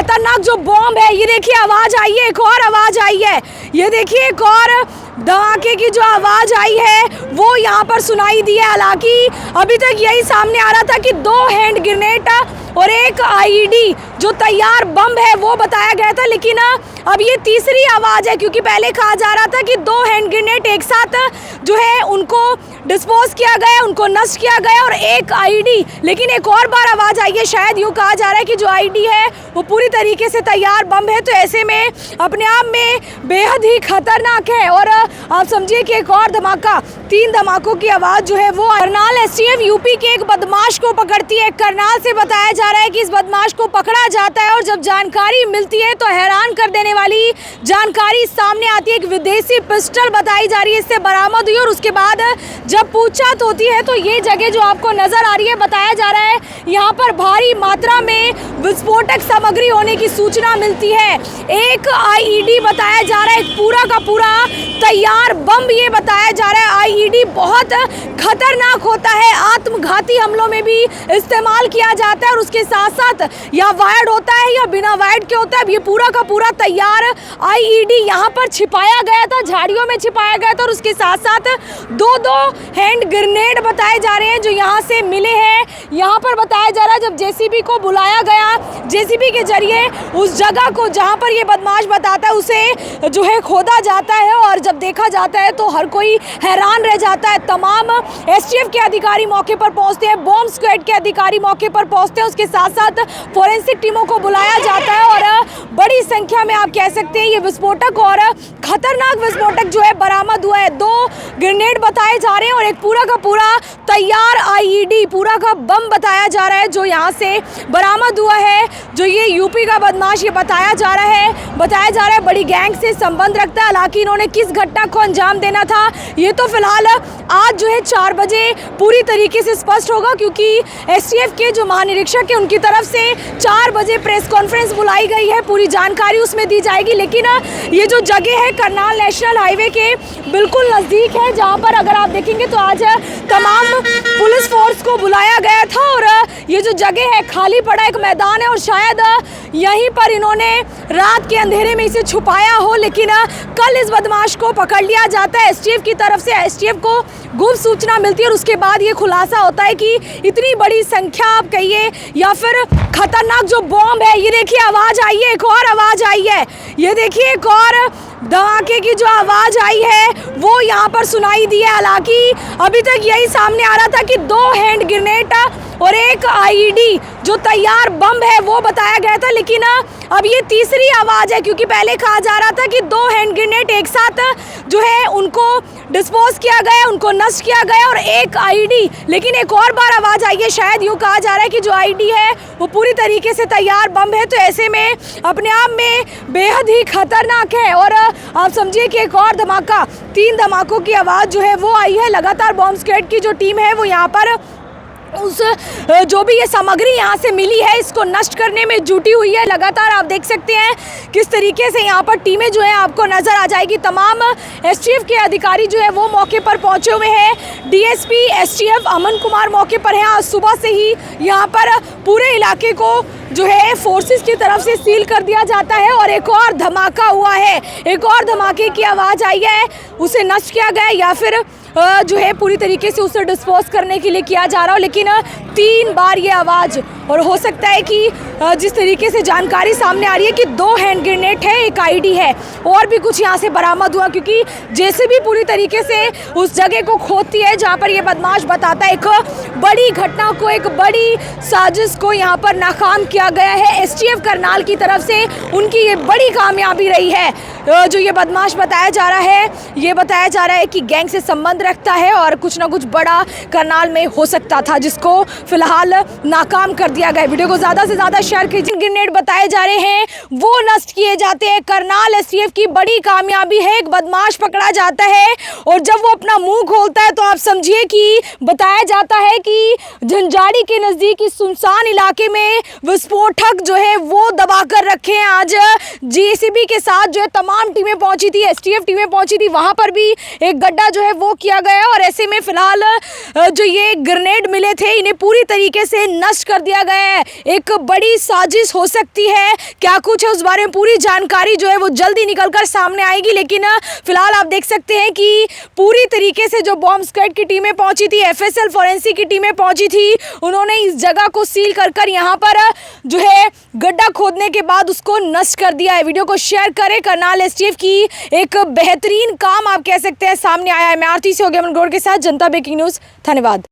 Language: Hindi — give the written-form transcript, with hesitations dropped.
खतरनाक जो बॉम्ब है, ये देखिए आवाज आई है, एक और आवाज आई है, ये देखिए एक और धमाके की जो आवाज आई है वो यहाँ पर सुनाई दी है। हालांकि अभी तक यही सामने आ रहा था कि 2 हैंड ग्रेनेड और एक आईईडी जो तैयार बम है वो बताया गया था, लेकिन अब ये तीसरी आवाज है, क्योंकि पहले कहा जा रहा था कि 2 हैंड ग्रेनेड एक साथ जो है उनको डिस्पोज किया गया, उनको नष्ट किया गया और एक आईईडी, लेकिन एक और बार आवाज आई है। शायद यूँ कहा जा रहा है कि जो आईईडी है वो पूरी तरीके से तैयार बम है, तो ऐसे में अपने आप में बेहद ही खतरनाक है। और आप समझिए कि एक और धमाका, 3 धमाकों की आवाज जो है वो करनाल एसटीएफ यूपी के एक बदमाश को पकड़ती है। करनाल से बताया जा रहा है कि इस बदमाश को पकड़ा जाता है और जब जानकारी मिलती है तो हैरान कर देने वाली जानकारी सामने आती है। एक विदेशी पिस्टल बताई जा रही है इससे बरामद हुई और उसके बाद जब पूछताछ होती है तो ये जगह जो आपको नजर आ रही है, बताया जा रहा है यहाँ पर भारी मात्रा में विस्फोटक सामग्री होने की सूचना मिलती है। एक आईईडी बताया जा रहा है, एक पूरा का पूरा तैयार बम ये बताया जा रहा है। आईईडी बहुत खतरनाक होता है, आत्मघाती हमलों में भी इस्तेमाल किया जाता है और उसके साथ साथ या वायर्ड होता है या बिना वायर्ड के होता है। अब ये पूरा का पूरा तैयार आईईडी यहाँ पर छिपाया गया था, झाड़ियों में छिपाया गया था और उसके साथ साथ 2 हैंड ग्रेनेड बताए जा रहे हैं जो यहाँ से मिले हैं। यहाँ पर बताया जा रहा है जब जेसीबी को बुलाया गया, जेसीबी के जरिए उस जगह को जहाँ पर ये बदमाश बताता है उसे जो है खोदा जाता है और जब देखा जाता है तो हर कोई हैरान रह जाता है। तमाम एसटीएफ के अधिकारी मौके पर पहुंचते हैं, बॉम्ब स्क्वाड के अधिकारी मौके पर पहुंचते हैं, उसके साथ साथ फोरेंसिक टीमों को बुलाया जाता है और बड़ी संख्या में आप कह सकते हैं ये विस्फोटक और खतरनाक विस्फोटक जो है बरामद हुआ है। 2 ग्रेनेड बताए जा रहे हैं और एक पूरा का पूरा तैयार आईईडी, पूरा का बम बताया जा रहा है जो यहाँ से बरामद हुआ है। जो ये यूपी का बदमाश ये बताया जा रहा है बड़ी गैंग से संबंध रखता है। हालांकि इन्होंने किस घटना को अंजाम देना था ये तो फिलहाल आज जो है 4 बजे पूरी तरीके से स्पष्ट होगा, क्योंकि एसटीएफ के जो महानिरीक्षक है उनकी तरफ से 4 बजे प्रेस कॉन्फ्रेंस बुलाई गई है, पूरी जानकारी उसमें दी जाएगी। लेकिन ये जो जगह है करनाल नेशनल हाईवे के बिल्कुल नज़दीक है, जहाँ पर अगर आप देखेंगे तो आज तमाम पुलिस फोर्स को बुलाया गया था और ये जो जगह है खाली पड़ा एक मैदान है और शायद यहीं पर इन्होंने रात के अंधेरे में इसे छुपाया हो, लेकिन कल इस बदमाश को पकड़ लिया जाता है एसटीएफ की तरफ से। एसटीएफ को गुप्त सूचना मिलती है और उसके बाद ये खुलासा होता है कि इतनी बड़ी संख्या आप कहिए या फिर खतरनाक जो बॉम्ब है, ये देखिए आवाज आई है, एक और आवाज आई है, ये देखिए एक और धमाके की जो आवाज आई है वो यहाँ पर सुनाई दी है। हालांकि अभी तक यही सामने आ रहा था कि 2 हैंड ग्रेनेड और एक आईईडी जो तैयार बम है वो बताया गया था, लेकिन अब ये तीसरी आवाज है, क्योंकि पहले कहा जा रहा था कि 2 हैंड ग्रेनेड एक साथ जो है उनको डिस्पोज किया गया, उनको नष्ट किया गया और एक आईईडी, लेकिन एक और बार आवाज आई है। शायद यूँ कहा जा रहा है कि जो आईईडी है वो पूरी तरीके से तैयार बम है, तो ऐसे में अपने आप में बेहद ही खतरनाक है। और आप समझिए कि एक और धमाका, 3 धमाकों की आवाज़ जो है वो आई है। लगातार बॉम्ब स्क्वाड की जो टीम है वो यहाँ पर उस जो भी ये सामग्री यहाँ से मिली है इसको नष्ट करने में जुटी हुई है। लगातार आप देख सकते हैं किस तरीके से यहाँ पर टीमें जो है आपको नज़र आ जाएगी। तमाम एसटीएफ के अधिकारी जो है वो मौके पर पहुँचे हुए हैं। डीएसपी एसटीएफ अमन कुमार मौके पर हैं। आज सुबह से ही यहाँ पर पूरे इलाके को जो है फोर्सेस की तरफ से सील कर दिया जाता है और एक और धमाका हुआ है, एक और धमाके की आवाज़ आई है, उसे नष्ट किया गया या फिर जो है पूरी तरीके से उसे डिस्पोज करने के लिए किया जा रहा हो। लेकिन 3 बार ये आवाज़, और हो सकता है कि जिस तरीके से जानकारी सामने आ रही है कि 2 हैंड ग्रेनेड है, एक आईडी है और भी कुछ यहाँ से बरामद हुआ, क्योंकि जेसीबी पूरी तरीके से उस जगह को खोदती है जहाँ पर ये बदमाश बताता है। एक बड़ी घटना को, एक बड़ी साजिश को यहाँ पर नाकाम किया गया है एसटीएफ करनाल की तरफ से। उनकी ये बड़ी कामयाबी रही है। जो ये बदमाश बताया जा रहा है, ये बताया जा रहा है कि गैंग से संबंध रखता है और कुछ ना कुछ बड़ा करनाल में हो सकता था, जिसको फिलहाल नाकाम कर दिया गया। वीडियो को ज़्यादा से ज़्यादा शेयर कीजिए। ग्रेनेड बताए जा रहे हैं वो नष्ट किए जाते हैं। करनाल एसटीएफ की बड़ी कामयाबी है, एक बदमाश पकड़ा जाता है और जब वो अपना मुंह खोलता है तो आप समझिए कि बताया जाता है कि झंझाड़ी के नज़दीक इस सुनसान इलाके में विस्फोटक जो है वो दबा कर रखे हैं। आज जेसीबी के साथ जो है तमाम टीमें पहुंची थी, एसटीएफ टीमें पहुंची थी, वहां पर भी एक गड्ढा जो है वो किया गया और ऐसे में फिलहाल जो ये ग्रेनेड मिले थे इन्हें पूरी तरीके से नष्ट कर दिया गया है। एक बड़ी साजिश हो सकती है, क्या कुछ है उस बारे में पूरी जानकारी जो है वो जल्दी निकलकर सामने आएगी। लेकिन फिलहाल आप देख सकते हैं कि पूरी तरीके से जो बॉम्ब स्क्वाड की टीमें पहुंची थी, एफएसएल फॉरेंसिक की टीमें पहुंची थी, उन्होंने इस जगह को सील कर यहाँ पर जो है गड्ढा खोदने के बाद उसको नष्ट कर दिया है। वीडियो को शेयर करें। करनाल एसटीएफ की एक बेहतरीन काम आप कह सकते हैं सामने आया है। मैं आरती से हो गया गौड़ के साथ, जनता ब्रेकिंग न्यूज़। धन्यवाद।